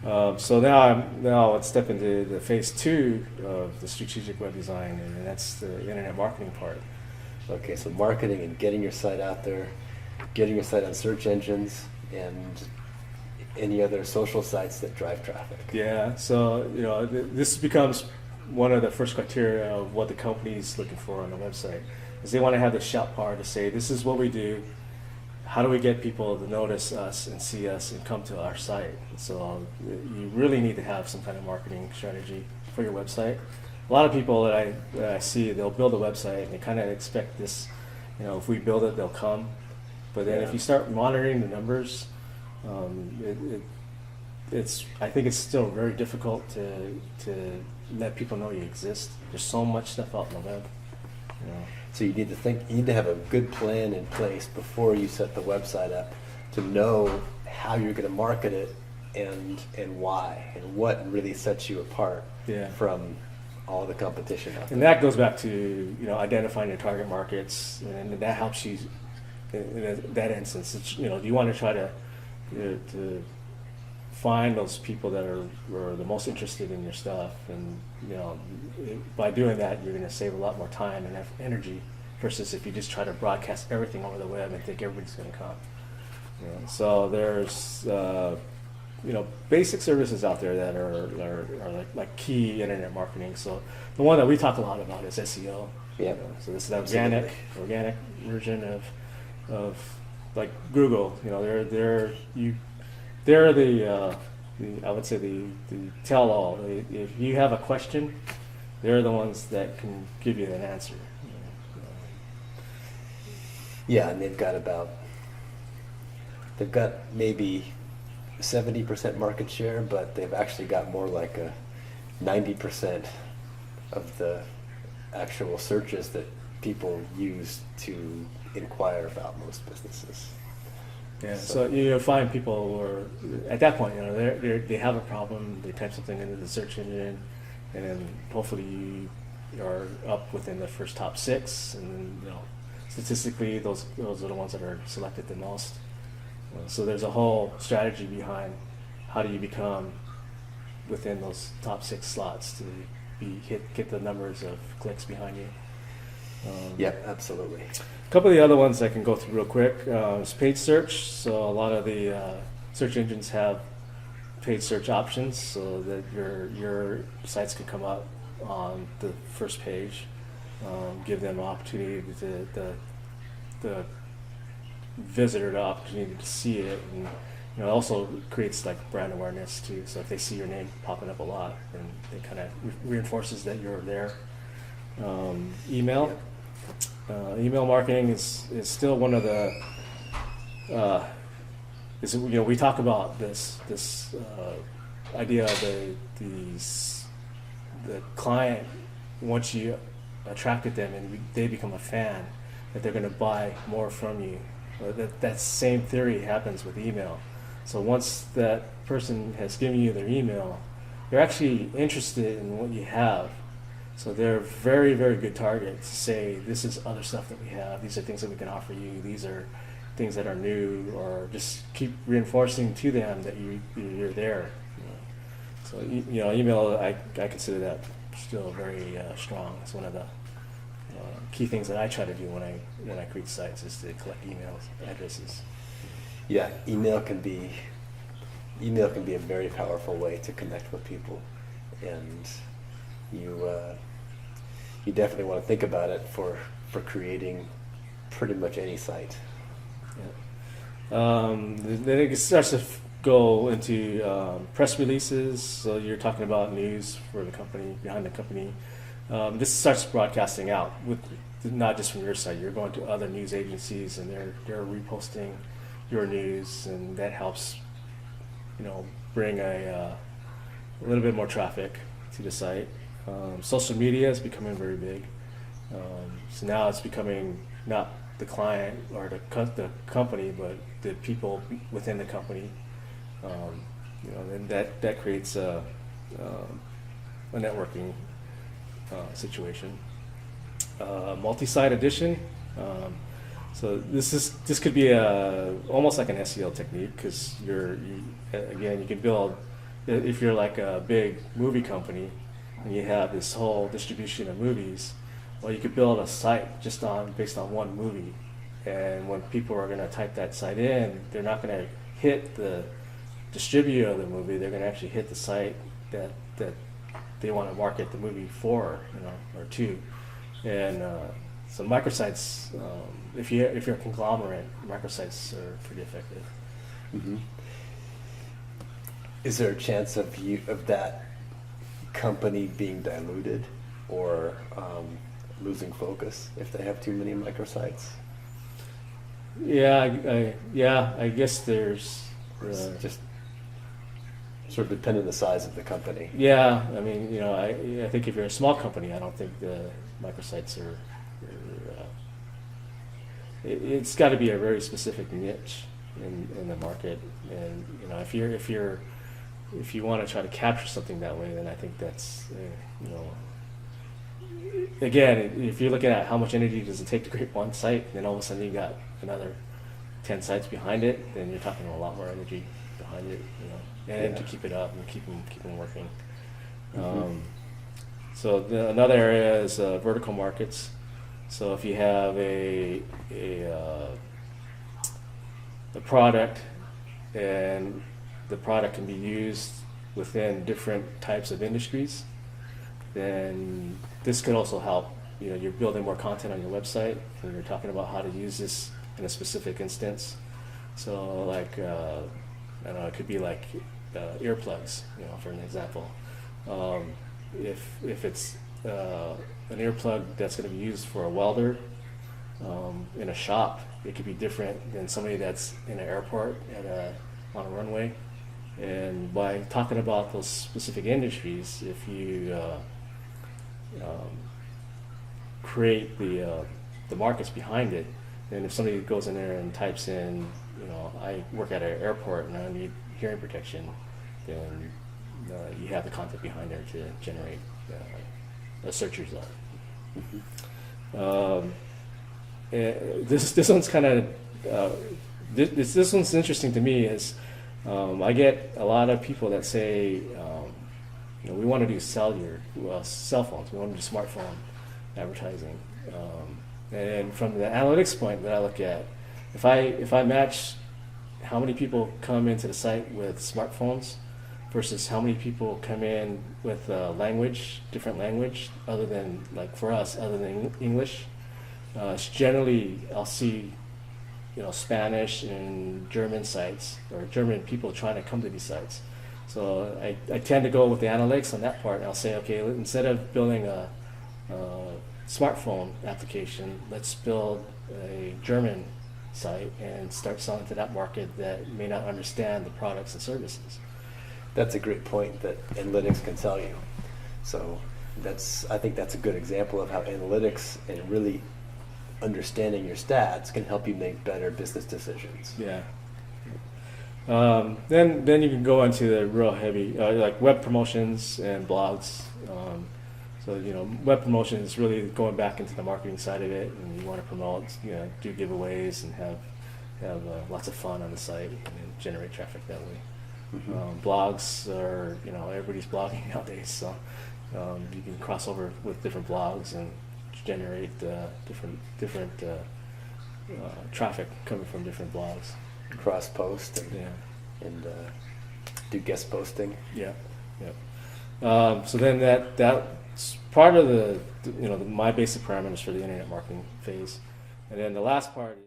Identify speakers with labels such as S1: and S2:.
S1: So now let's step into the phase two of the strategic web design, and that's the internet marketing part.
S2: Okay, so marketing and getting your site out there, getting your site on search engines, and any other social sites that drive traffic.
S1: Yeah, so this becomes one of the first criteria of what the company's looking for on the website, is they want to have the shout part to say, this is what we do. How do we get people to notice us and see us and come to our site? So you really need to have some kind of marketing strategy for your website. A lot of people that I see, they'll build a website and they kind of expect this, if we build it, they'll come. But then if you start monitoring the numbers, I think it's still very difficult to let people know you exist. There's so much stuff out on the web.
S2: So you need to have a good plan in place before you set the website up to know how you're going to market it and why and what really sets you apart from all the competition out there.
S1: And that goes back to identifying your target markets, and that helps you in that instance. It's, do you want to try to find those people that are the most interested in your stuff, and by doing that, you're going to save a lot more time and energy versus if you just try to broadcast everything over the web and think everybody's going to come. So there's basic services out there that are like key internet marketing. So the one that we talk a lot about is SEO.
S2: Yeah.
S1: So this is the organic version of like Google. They're the I would say the tell-all. If you have a question, they're the ones that can give you an answer.
S2: Yeah, and they've got maybe 70% market share, but they've actually got more like a 90% of the actual searches that people use to inquire about most businesses.
S1: Yeah, so you find people who are at that point, they have a problem. They type something into the search engine, and then hopefully you are up within the first top 6, and then statistically those are the ones that are selected the most. So there's a whole strategy behind how do you become within those top 6 slots to get the numbers of clicks behind you.
S2: Yeah, absolutely.
S1: A couple of the other ones I can go through real quick is paid search. So a lot of the search engines have paid search options so that your sites can come up on the first page. Give them an opportunity the visitor the opportunity to see it, and it also creates like brand awareness too. So if they see your name popping up a lot, then it kind of reinforces that you're there. Email. Email marketing is still one of the we talk about this idea of the client, once you attracted them and they become a fan, that they're going to buy more from you. That same theory happens with email. So once that person has given you their email, they're actually interested in what you have. So they're very, very good targets to say, this is other stuff that we have. These are things that we can offer you. These are things that are new, or just keep reinforcing to them that you're there. So email, I consider that still very strong. It's one of the key things that I try to do when I create sites is to collect email addresses.
S2: Yeah, email can be a very powerful way to connect with people, and you definitely want to think about it for creating pretty much any site.
S1: Yeah. Then it starts to go into press releases. So you're talking about news for the company, behind the company. This starts broadcasting out with not just from your site. You're going to other news agencies, and they're reposting your news, and that helps bring a little bit more traffic to the site. Social media is becoming very big. So now it's becoming not the client or the company, but the people within the company. And that creates a networking situation. Multi-site edition. So this could be almost like an SEO technique, because you can build if you're like a big movie company and you have this whole distribution of movies, well, you could build a site just based on one movie, and when people are going to type that site in, they're not going to hit the distributor of the movie. They're going to actually hit the site that they want to market the movie for, or to. And so microsites, if you're a conglomerate, microsites are pretty effective.
S2: Mm-hmm. Is there a chance of that company being diluted or losing focus if they have too many microsites?
S1: Yeah, I guess there's
S2: It's just sort of depending on the size of the company.
S1: Yeah, I mean, I think if you're a small company, I don't think the microsites are it's got to be a very specific niche in the market, and if you want to try to capture something that way, then I think that's again, if you're looking at how much energy does it take to create one site, then all of a sudden you got another 10 sites behind it, then you're talking a lot more energy behind it, and to keep it up and keep them working.
S2: Mm-hmm.
S1: So another area is vertical markets. So if you have a product, and the product can be used within different types of industries, then this could also help. You're building more content on your website, and you're talking about how to use this in a specific instance. So like, I don't know, it could be like earplugs, for an example. If it's an earplug that's going to be used for a welder in a shop, it could be different than somebody that's in an airport on a runway. And by talking about those specific industries, if you create the markets behind it, then if somebody goes in there and types in, I work at an airport and I need hearing protection, then you have the content behind there to generate a search result.
S2: Mm-hmm.
S1: This one's kind of this one's interesting to me. Is I get a lot of people that say, we want to do cell phones, we want to do smartphone advertising, and from the analytics point that I look at, if I match how many people come into the site with smartphones versus how many people come in with different language other than, like for us, other than English, it's generally I'll see Spanish and German sites, or German people trying to come to these sites. So I tend to go with the analytics on that part, and I'll say, okay, instead of building a smartphone application, let's build a German site and start selling to that market that may not understand the products and services.
S2: That's a great point that analytics can tell you. So I think that's a good example of how analytics and really understanding your stats can help you make better business decisions.
S1: Yeah. Then you can go into the real heavy, like web promotions and blogs. So web promotion is really going back into the marketing side of it, and you want to promote, do giveaways and have lots of fun on the site and generate traffic that way.
S2: Mm-hmm.
S1: Blogs are, everybody's blogging nowadays, so you can cross over with different blogs and generate different traffic coming from different blogs.
S2: Cross post and do guest posting.
S1: Yeah. So then that's part of the my basic parameters for the internet marketing phase, and then the last part.